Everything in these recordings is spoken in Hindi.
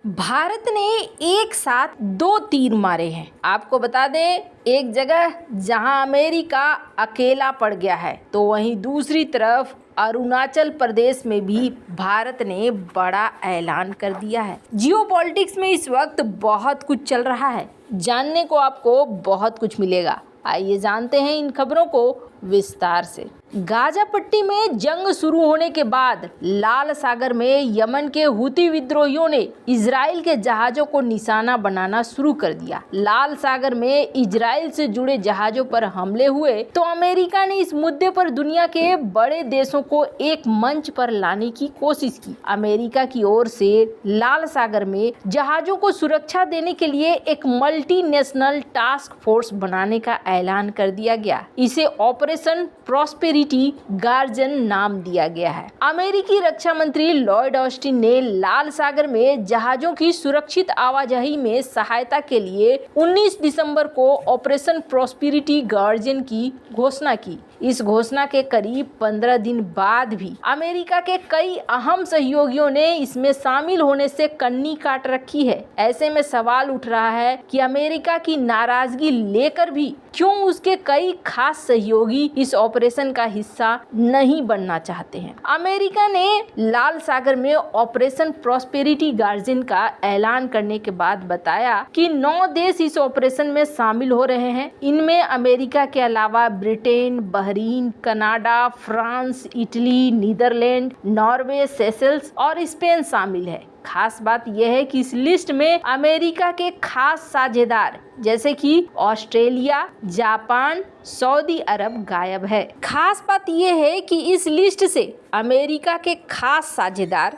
भारत ने एक साथ 2 तीर मारे हैं। आपको बता दें, एक जगह जहां अमेरिका अकेला पड़ गया है तो वहीं दूसरी तरफ अरुणाचल प्रदेश में भी भारत ने बड़ा ऐलान कर दिया है। जियोपॉलिटिक्स में इस वक्त बहुत कुछ चल रहा है, जानने को आपको बहुत कुछ मिलेगा। आइए जानते हैं इन खबरों को विस्तार से। गाजा पट्टी में जंग शुरू होने के बाद लाल सागर में यमन के हुती विद्रोहियों ने इजराइल के जहाज़ों को निशाना बनाना शुरू कर दिया। लाल सागर में इजराइल से जुड़े जहाज़ों पर हमले हुए तो अमेरिका ने इस मुद्दे पर दुनिया के बड़े देशों को एक मंच पर लाने की कोशिश की। अमेरिका की ओर से लाल सागर में जहाज़ों को सुरक्षा देने के लिए एक मल्टीनेशनल टास्क फोर्स बनाने का ऐलान कर दिया गया। इसे ऑपरेशन प्रॉस्पेरिटी गार्जियन नाम दिया गया है। अमेरिकी रक्षा मंत्री लॉयड ऑस्टिन ने लाल सागर में जहाजों की सुरक्षित आवाजाही में सहायता के लिए 19 दिसंबर को ऑपरेशन प्रॉस्पेरिटी गार्जियन की घोषणा की। इस घोषणा के करीब 15 दिन बाद भी अमेरिका के कई अहम सहयोगियों ने इसमें शामिल होने से कन्नी काट रखी है। ऐसे में सवाल उठ रहा है कि अमेरिका की नाराजगी लेकर भी क्यों उसके कई खास सहयोगी इस ऑपरेशन का हिस्सा नहीं बनना चाहते हैं। अमेरिका ने लाल सागर में ऑपरेशन प्रॉस्पेरिटी गार्जियन का ऐलान करने के बाद बताया कि 9 देश इस ऑपरेशन में शामिल हो रहे हैं। इनमें अमेरिका के अलावा Britain, Bahrain, Canada, France, Italy, Netherland, Norway, Seychelles और स्पेन शामिल है। खास बात यह है कि इस लिस्ट में अमेरिका के खास साझेदार जैसे कि ऑस्ट्रेलिया, जापान, सऊदी अरब गायब है। खास बात यह है कि इस लिस्ट से अमेरिका के खास साझेदार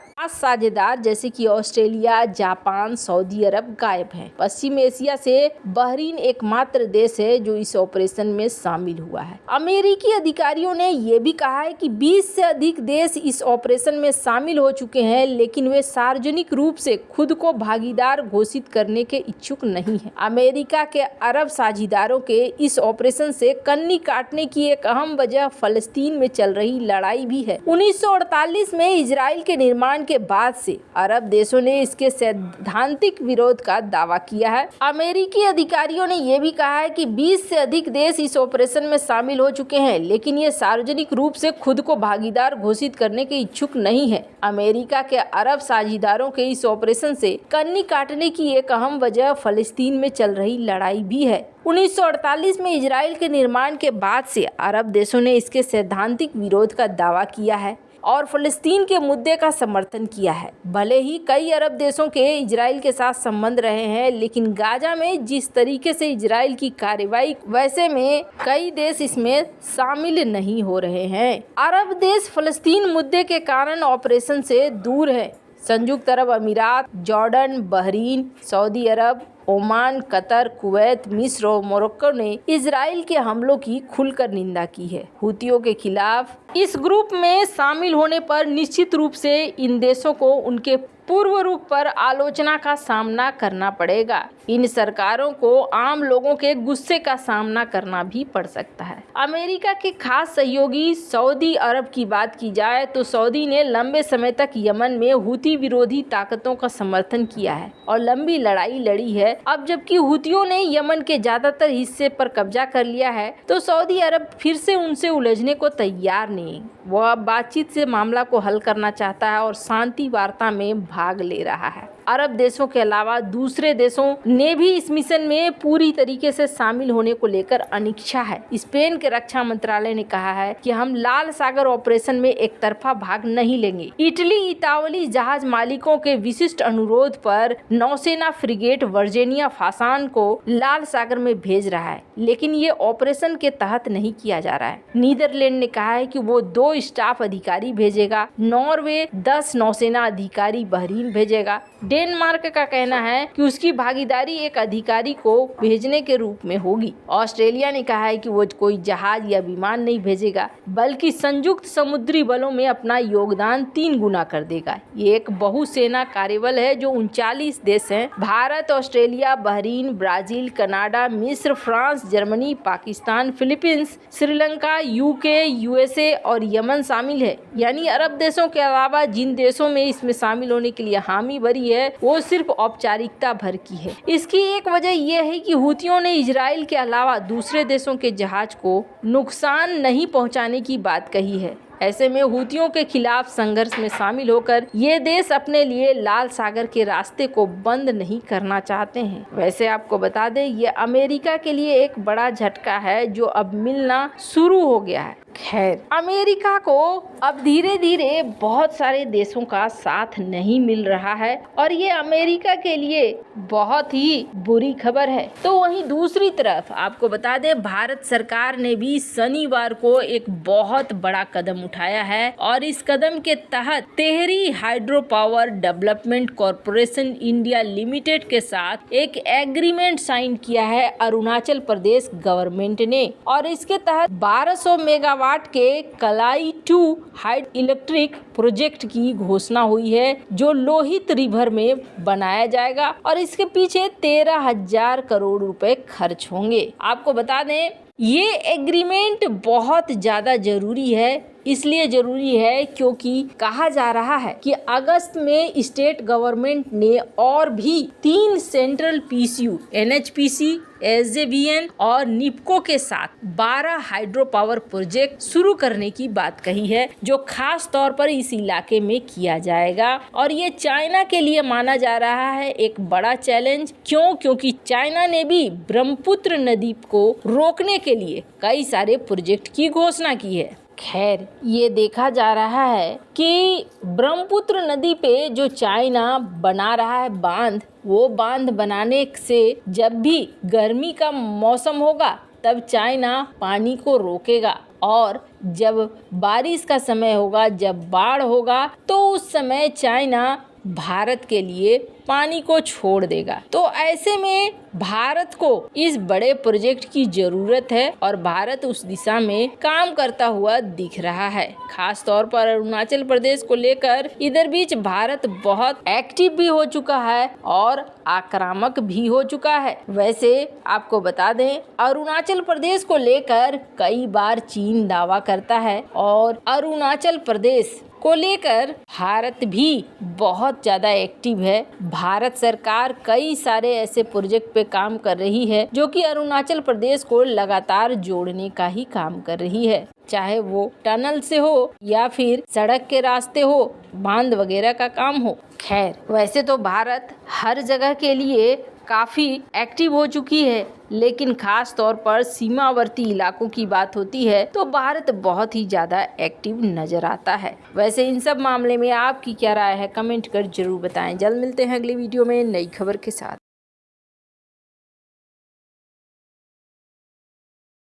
जैसे कि ऑस्ट्रेलिया, जापान, सऊदी अरब गायब हैं। पश्चिम एशिया से बहरीन एकमात्र देश है जो इस ऑपरेशन में शामिल हुआ है। अमेरिकी अधिकारियों ने यह भी कहा है कि 20 से अधिक देश इस ऑपरेशन में शामिल हो चुके हैं, लेकिन वे सार्वजनिक रूप से खुद को भागीदार घोषित करने के इच्छुक नहीं है। अमेरिका के अरब साझेदारों के इस ऑपरेशन से कन्नी काटने की एक अहम वजह फलस्तीन में चल रही लड़ाई भी है। 1948 में इजराइल के निर्माण के बाद से अरब देशों ने इसके सैद्धांतिक विरोध का दावा किया है। अमेरिकी अधिकारियों ने यह भी कहा है कि 20 से अधिक देश इस ऑपरेशन में शामिल हो चुके हैं, लेकिन ये सार्वजनिक रूप से खुद को भागीदार घोषित करने के इच्छुक नहीं है। अमेरिका के अरब साझेदारों के इस ऑपरेशन से कन्नी काटने की एक अहम वजह फलस्तीन में चल रही लड़ाई भी है। 1948 में इजराइल के निर्माण के बाद से अरब देशों ने इसके सैद्धांतिक विरोध का दावा किया है और फलस्तीन के मुद्दे का समर्थन किया है। भले ही कई अरब देशों के इजराइल के साथ संबंध रहे हैं, लेकिन गाजा में जिस तरीके से इजराइल की कार्रवाई, वैसे में कई देश इसमें शामिल नहीं हो रहे हैं। अरब देश फलस्तीन मुद्दे के कारण ऑपरेशन से दूर है। संयुक्त अरब अमीरात, जॉर्डन, बहरीन, सऊदी अरब, ओमान, कतर, कुवैत, मिस्र और मोरक्को ने इजराइल के हमलों की खुलकर निंदा की है। हुतियों के खिलाफ इस ग्रुप में शामिल होने पर निश्चित रूप से इन देशों को उनके पूर्व रूप पर आलोचना का सामना करना पड़ेगा। इन सरकारों को आम लोगों के गुस्से का सामना करना भी पड़ सकता है। अमेरिका के खास सहयोगी सऊदी अरब की बात की जाए तो सऊदी ने लंबे समय तक यमन में हुती विरोधी ताकतों का समर्थन किया है और लंबी लड़ाई लड़ी है। अब जबकि हुतियों ने यमन के ज्यादातर हिस्से पर कब्जा कर लिया है तो सऊदी अरब फिर से उनसे उलझने को तैयार नहीं। वह अब बातचीत से मामला को हल करना चाहता है और शांति वार्ता में भाग ले रहा है। अरब देशों के अलावा दूसरे देशों ने भी इस मिशन में पूरी तरीके से शामिल होने को लेकर अनिच्छा है। स्पेन के रक्षा मंत्रालय ने कहा है कि हम लाल सागर ऑपरेशन में एक तरफा भाग नहीं लेंगे। इटली इतावली जहाज मालिकों के विशिष्ट अनुरोध पर नौसेना फ्रिगेट वर्जीनिया फासान को लाल सागर में भेज रहा है, लेकिन ये ऑपरेशन के तहत नहीं किया जा रहा है। नीदरलैंड ने कहा है कि वो 2 स्टाफ अधिकारी भेजेगा। नॉर्वे 10 नौसेना अधिकारी बहरीन भेजेगा। डेनमार्क का कहना है कि उसकी भागीदारी एक अधिकारी को भेजने के रूप में होगी। ऑस्ट्रेलिया ने कहा है कि वो कोई जहाज या विमान नहीं भेजेगा, बल्कि संयुक्त समुद्री बलों में अपना योगदान 3 गुना कर देगा। ये एक बहुसेना कार्यबल है जो 39 देश हैं। Bharat, Australia, Bahrain, Brazil, Canada, मिस्र, France, Germany, Pakistan, Philippines, Sri Lanka, UK, USA और यमन शामिल है। यानी अरब देशों के अलावा जिन देशों में इसमें शामिल होने के लिए हामी भरी है है वो सिर्फ औपचारिकता भर की है। इसकी एक वजह यह है कि हूथियों ने इजराइल के अलावा दूसरे देशों के जहाज को नुकसान नहीं पहुंचाने की बात कही है। ऐसे में हूथियों के खिलाफ संघर्ष में शामिल होकर ये देश अपने लिए लाल सागर के रास्ते को बंद नहीं करना चाहते हैं। वैसे आपको बता दें, ये अमेरिका के लिए एक बड़ा झटका है जो अब मिलना शुरू हो गया है। खैर, अमेरिका को अब धीरे धीरे बहुत सारे देशों का साथ नहीं मिल रहा है और ये अमेरिका के लिए बहुत ही बुरी खबर है। तो वहीं दूसरी तरफ आपको बता दें, भारत सरकार ने भी शनिवार को एक बहुत बड़ा कदम उठाया है और इस कदम के तहत Tehri hydro power development corporation India limited के साथ एक एग्रीमेंट साइन किया है अरुणाचल प्रदेश गवर्नमेंट ने और इसके तहत 1200 मेगावाट के कलाई 2 हाइड इलेक्ट्रिक प्रोजेक्ट की घोषणा हुई है जो लोहित रिवर में बनाया जाएगा और इसके पीछे 13,000 करोड़ रुपए खर्च होंगे। आपको बता दें, ये एग्रीमेंट बहुत ज्यादा जरूरी है, इसलिए जरूरी है क्योंकि कहा जा रहा है कि अगस्त में स्टेट गवर्नमेंट ने और भी 3 सेंट्रल पीसीयू एनएचपीसी, एसजेवीएन और निपको के साथ 12 हाइड्रो पावर प्रोजेक्ट शुरू करने की बात कही है जो खास तौर पर इस इलाके में किया जाएगा और ये चाइना के लिए माना जा रहा है एक बड़ा चैलेंज। क्योंकि चाइना ने भी ब्रह्मपुत्र नदी को रोकने के लिए कई सारे प्रोजेक्ट की घोषणा की है। खैर, ये देखा जा रहा है कि ब्रह्मपुत्र नदी पे जो चाइना बना रहा है बांध, वो बांध बनाने से जब भी गर्मी का मौसम होगा तब चाइना पानी को रोकेगा और जब बारिश का समय होगा, जब बाढ़ होगा, तो उस समय चाइना भारत के लिए पानी को छोड़ देगा। तो ऐसे में भारत को इस बड़े प्रोजेक्ट की जरूरत है और भारत उस दिशा में काम करता हुआ दिख रहा है। खास तौर पर अरुणाचल प्रदेश को लेकर इधर बीच भारत बहुत एक्टिव भी हो चुका है और आक्रामक भी हो चुका है। वैसे आपको बता दें, अरुणाचल प्रदेश को लेकर कई बार चीन दावा करता है और अरुणाचल प्रदेश को लेकर भारत भी बहुत ज़्यादा एक्टिव है। भारत सरकार कई सारे ऐसे प्रोजेक्ट पे काम कर रही है जो कि अरुणाचल प्रदेश को लगातार जोड़ने का ही काम कर रही है, चाहे वो टनल से हो या फिर सड़क के रास्ते हो, बांध वगैरह का काम हो। खैर, वैसे तो भारत हर जगह के लिए काफ़ी एक्टिव हो चुकी है, लेकिन खास तौर पर सीमावर्ती इलाकों की बात होती है तो भारत बहुत ही ज़्यादा एक्टिव नज़र आता है। वैसे इन सब मामले में आपकी क्या राय है, कमेंट कर जरूर बताएं। जल्द मिलते हैं अगली वीडियो में नई खबर के साथ।